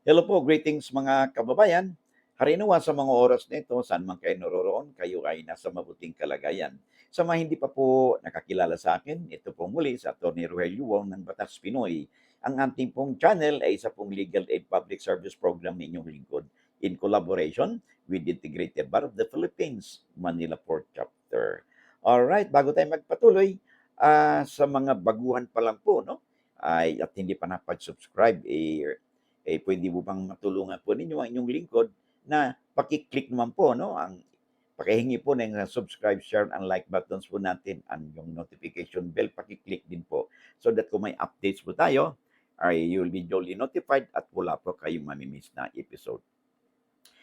Hello po, greetings mga kababayan. Harinawa sa mga oras na ito, saan man kayo naroroon, kayo ay nasa mabuting kalagayan. Sa mga hindi pa po nakakilala sa akin, ito po muli sa Atty. Rogelio Wong ng Batas Pinoy. Ang ating pong channel ay isa pong legal aid public service program na inyong lingkod in collaboration with the Integrated Bar of the Philippines, Manila Port Chapter. Alright, bago tayo magpatuloy, sa mga baguhan pa lang po, no? At hindi pa napag-subscribe, pwede mo bang matulungan po ninyo ang inyong lingkod na paki-click naman po, no, ang pakihingi po ng subscribe, share, and like buttons po natin, ang yung notification bell, paki-click din po so that kung may updates po tayo, ay you'll be duly notified at wala po kayong mamimiss na episode.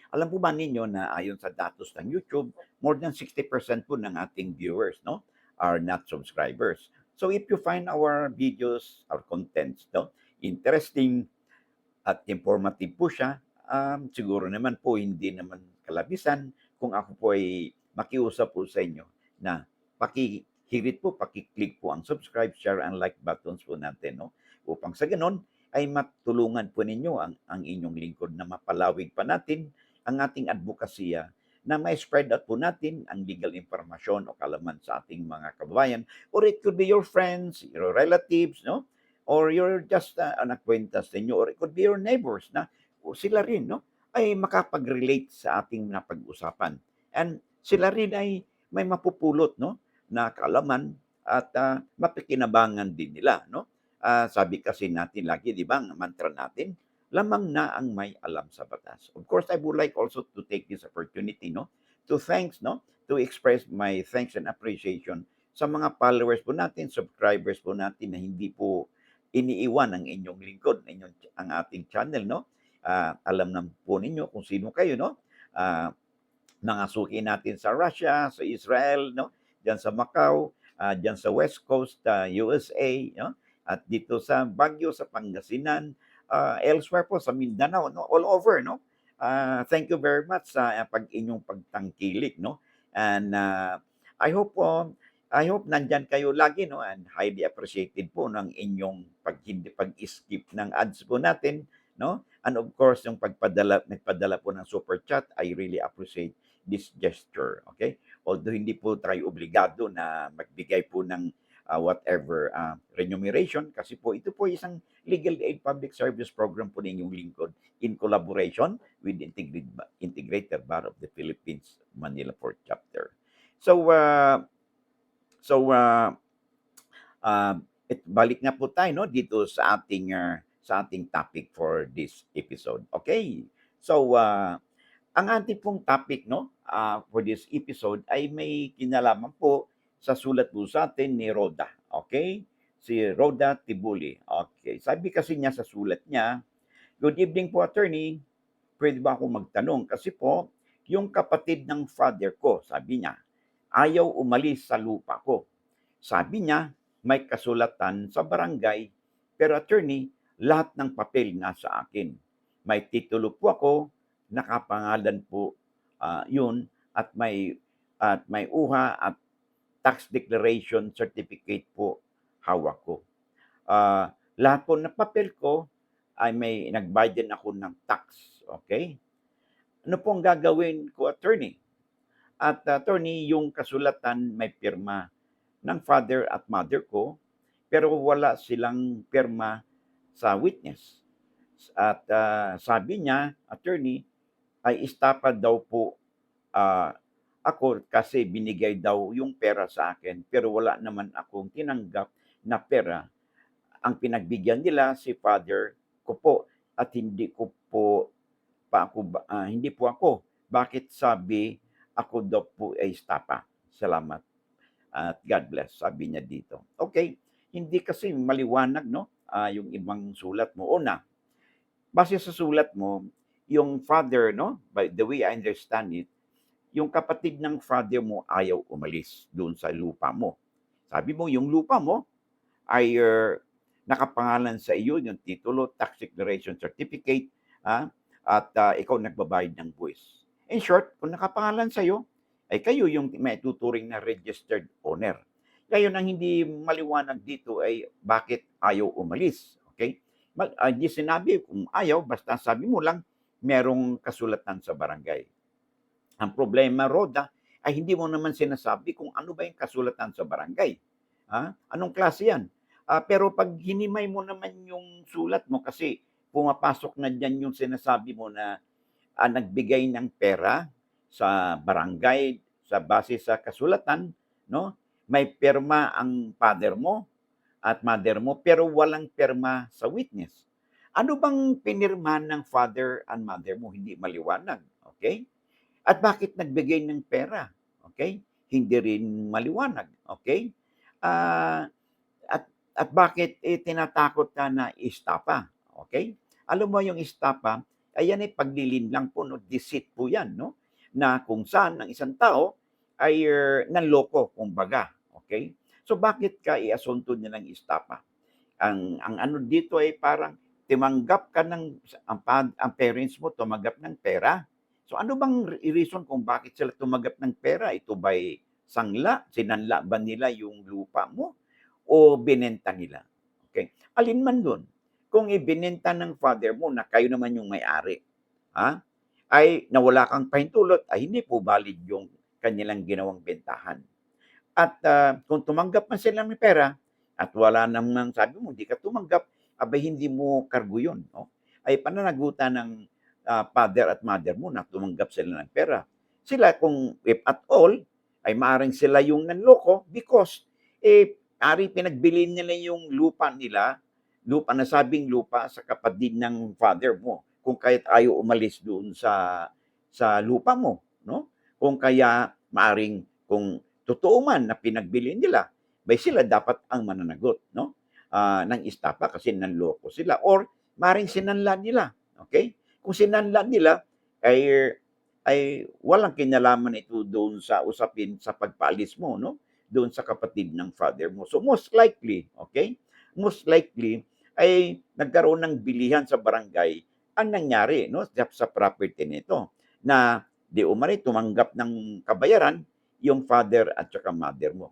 Alam po ba ninyo na ayon sa datos ng YouTube, more than 60% po ng ating viewers, no, are not subscribers. So if you find our videos, our contents, no, interesting, at informative po siya, siguro naman po hindi naman kalabisan kung ako po ay makiusap po sa inyo na pakihirit po, paki-click po ang subscribe, share, and like buttons po natin, no? Upang sa gano'n ay matulungan po ninyo ang inyong lingkod na mapalawig pa natin ang ating advokasya na mai-spread out po natin ang legal information o kaalaman sa ating mga kababayan, or it could be your friends, your relatives, no? Or you're just an acquaintance ninyo, or it could be your neighbors na sila rin, no, ay makapag-relate sa ating napag-usapan. And sila rin ay may mapupulot, no, na kaalaman at mapikinabangan din nila, no. Sabi kasi natin lagi, di ba, ang mantra natin, lamang na ang may alam sa batas. Of course, I would like also to take this opportunity, no, to thanks, no, to express my thanks and appreciation sa mga followers po natin, subscribers po natin na hindi po iniiwan ang inyong lingkod, ang ating channel, no? Alam na po ninyo kung sino kayo, no? Mga suki natin sa Russia, sa Israel, no? Diyan sa Macau, diyan sa West Coast, USA, no? At dito sa Baguio, sa Pangasinan, elsewhere po sa Mindanao, no? All over, no? Thank you very much sa inyong pagtangkilik, no? And I hope nandyan kayo lagi, no, and highly appreciated po ng inyong hindi pag-skip ng ads po natin, no? And of course, yung nagpadala po ng super chat, I really appreciate this gesture, okay? Although hindi po tayo obligado na magbigay po ng whatever remuneration, kasi po ito po isang legal aid public service program po ninyong lingkod in collaboration with the Integrated Bar of the Philippines, Manila Port Chapter. So, balik na po tayo, no, dito sa ating topic for this episode. Okay? So, ang ating pong topic, no, for this episode ay may kinalaman po sa sulat po sa atin ni Rhoda. Okay? Si Rhoda Tibuli. Okay. Sabi kasi niya sa sulat niya, "Good evening po, attorney. Pwede ba akong magtanong? Kasi po, yung kapatid ng father ko, sabi niya, ayaw umalis sa lupa ko. Sabi niya, may kasulatan sa barangay, pero attorney, lahat ng papel nasa akin. May titulo po ako, nakapangalan po yun, at may uha at tax declaration certificate po hawak ko. Lahat po ng papel ko ay may nagbayad ako ng tax. Okay? Ano pong gagawin ko, attorney? At attorney, yung kasulatan may pirma ng father at mother ko, pero wala silang pirma sa witness. At sabi niya, attorney, ay istapa daw po ako kasi binigay daw yung pera sa akin, pero wala naman akong tinanggap na pera. Ang pinagbigyan nila si father ko po at hindi ko po hindi po ako. Bakit sabi ako daw po ay istapa? Salamat at God bless, sabi niya dito. Okay, hindi kasi maliwanag, no, yung ibang sulat mo. Una, base sa sulat mo, yung father, no, by the way I understand it, yung kapatid ng father mo ayaw umalis doon sa lupa mo. Sabi mo, yung lupa mo ay nakapangalan sa iyo yung titulo, tax declaration certificate, at ikaw nagbabayad ng buwis. In short, kung nakapangalan sa iyo, ay kayo yung may tuturing na registered owner. Ngayon, ang hindi maliwanag dito ay bakit ayaw umalis. Okay? Di sinabi kung ayaw, basta sabi mo lang merong kasulatan sa barangay. Ang problema, Roda, ay hindi mo naman sinasabi kung ano ba yung kasulatan sa barangay. Anong klase yan? Pero pag hinimay mo naman yung sulat mo kasi pumapasok na diyan yung sinasabi mo na nagbigay ng pera sa barangay sa base sa kasulatan, no? May pirma ang father mo at mother mo pero walang pirma sa witness. Ano bang pinirma ng father and mother mo? Hindi maliwanag. Okay? At bakit nagbigay ng pera? Okay? Hindi rin maliwanag. Okay? Ah, at at bakit tinatakot ka na istapa? Okay? Alam mo yung istapa, ayan ay paglilin lang po, no? Deceit po yan, no? Na kung saan ang isang tao ay nanloko, kumbaga. Okay? So bakit ka iasunto niya ng istapa? Ang ano dito ay parang tumanggap ka ng ang parents mo tumanggap ng pera. So ano bang reason kung bakit sila tumanggap ng pera? Ito ba'y sangla? Sinanla ba nila yung lupa mo o binenta nila? Okay? Alin man doon. Kung ibinenta ng father mo na kayo naman yung may-ari, ha? Ay nawala kang pahintulot, ay hindi po valid yung kanilang ginawang bentahan. At kung tumanggap man sila ng pera at wala namang sabi mo, hindi ka tumanggap, abay hindi mo kargo yun. No? Ay pananagutan ng father at mother mo na tumanggap sila ng pera. Sila kung if at all, ay maaaring sila yung nanloko because ari pinagbili nila yung lupa nila, lupa na sabing lupa sa kapatid ng father mo. Kung kaya't ayaw umalis doon sa lupa mo, no? Kung kaya maaring kung totoo man na pinagbili nila, bay sila dapat ang mananagot, no? Ng istapa kasi nanloko sila or maring sinanlan nila, okay? Kung sinanlan nila ay walang kinalaman ito doon sa usapin sa pagpaalis mo, no? Doon sa kapatid ng father mo. So most likely, okay? Most likely ay nagkaroon ng bilihan sa barangay ang nangyari, no? Sa property nito na di umani tumanggap ng kabayaran yung father at saka mother mo.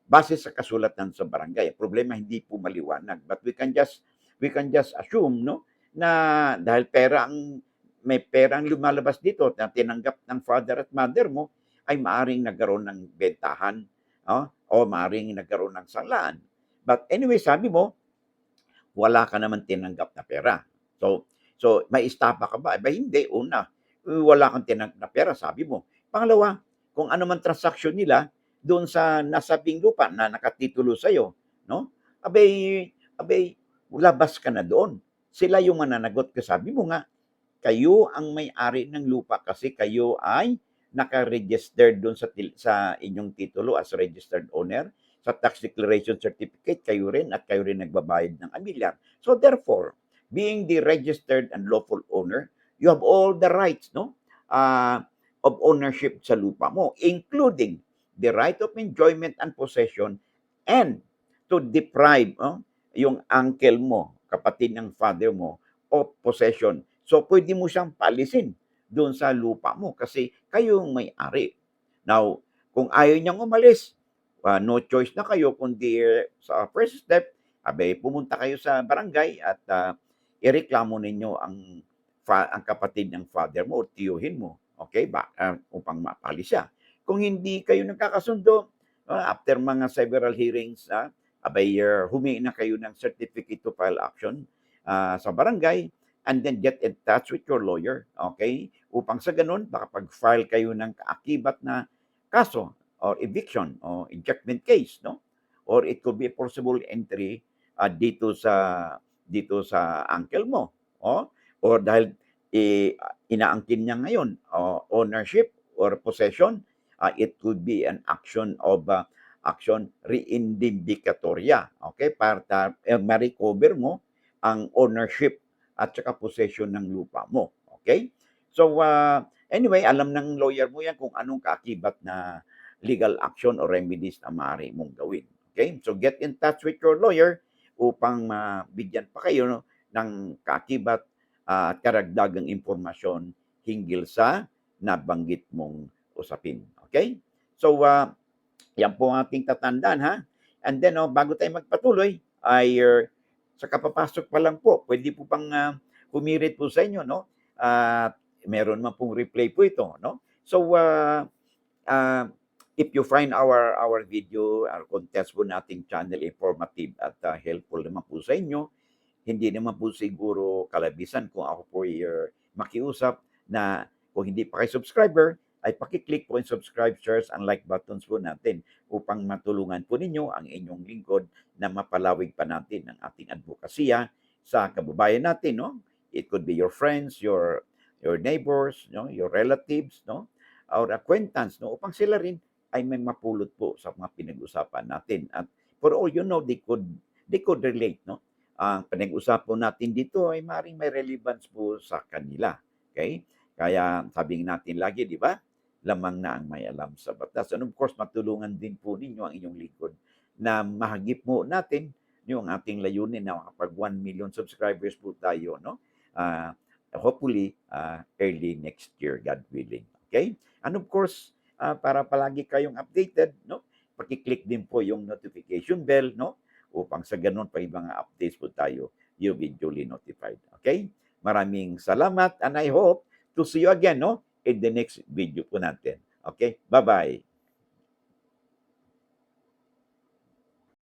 Base sa kasulatan sa barangay. Problema hindi po maliwanag. But we can just assume no na dahil may pera ang lumalabas dito na tinanggap ng father at mother mo ay maaring nagkaroon ng bentahan o maaring nagkaroon ng salaan. But anyway, sabi mo, wala ka naman tinanggap na pera. So may istapa ka ba? Hindi. Una, wala kang tinanggap na pera, sabi mo. Pangalawa, kung ano man transaksyon nila doon sa nasabing lupa na nakatitulo sa'yo, no? Abay, labas ka na doon. Sila yung mananagot ka. Sabi mo nga, kayo ang may-ari ng lupa kasi kayo ay naka-register doon sa inyong titulo as registered owner. Sa tax declaration certificate, kayo rin at kayo rin nagbabayad ng amilyar. So therefore, being the registered and lawful owner, you have all the rights, no? Of ownership sa lupa mo, including the right of enjoyment and possession and to deprive yung uncle mo, kapatid ng father mo, of possession. So, pwede mo siyang paalisin doon sa lupa mo kasi kayo yung may-ari. Now, kung ayaw niyang umalis, no choice na kayo kundi sa first step, pumunta kayo sa barangay at ireklamo ninyo ang kapatid ng father mo o tiyuhin mo, okay, upang mapalis siya. Kung hindi kayo nagkakasundo, after mga several hearings, humingi na kayo ng certificate to file action sa barangay and then get in touch with your lawyer, okay? Upang sa ganun, makapag-file kayo ng kaakibat na kaso or eviction or ejectment case, no? Or it could be a forcible entry dito sa uncle mo, or dahil inaangkin niya ngayon ownership or possession, it could be an action of action reindicatoria, okay? Para ma-recover mo ang ownership at saka possession ng lupa mo, okay? So anyway, alam ng lawyer mo yan kung anong kaakibat na legal action or remedies na maaari mong gawin. Okay? So get in touch with your lawyer upang mabigyan pa kayo ng kaakibat at karagdagang impormasyon hinggil sa nabanggit mong usapin. Okay? So yan po ang ating tatandaan ha. And then bago tayo magpatuloy ay sa kapapasok pa lang po, puwede po pang, humirit po sa inyo 'no, at meron naman pong replay po ito 'no. So, uh, if you find our video, our contents po nating channel informative at, helpful naman po sa inyo, hindi naman po siguro kalabisan kung ako po ay, makiusap na kung hindi pa kayo subscriber, ay paki-click po yung subscribe, shares, and like buttons po natin upang matulungan po ninyo ang inyong lingkod na mapalawig pa natin ang ating advokasya sa kababayan natin, no? It could be your friends, your neighbors, no? Your relatives, no? Or acquaintance, no? Upang sila rin ay may mapulot po sa mga pinag-usapan natin. At for all you know, they could relate, no? Ang pinag-usapan natin dito ay maaaring may relevance po sa kanila. Okay? Kaya sabi natin lagi, di ba? Lamang na ang may alam sa batas. And of course, matulungan din po ninyo ang inyong lingkod na mahagip mo natin yung ating layunin na makapag 1 million subscribers po tayo, no? Hopefully, early next year, God willing. Okay? And of course, para palagi kayong updated, no? Paki-click din po yung notification bell, no? Upang sa ganun pa yung mga updates po tayo, you'll be duly notified. Okay? Maraming salamat and I hope to see you again, no? In the next video po natin. Okay? Bye-bye.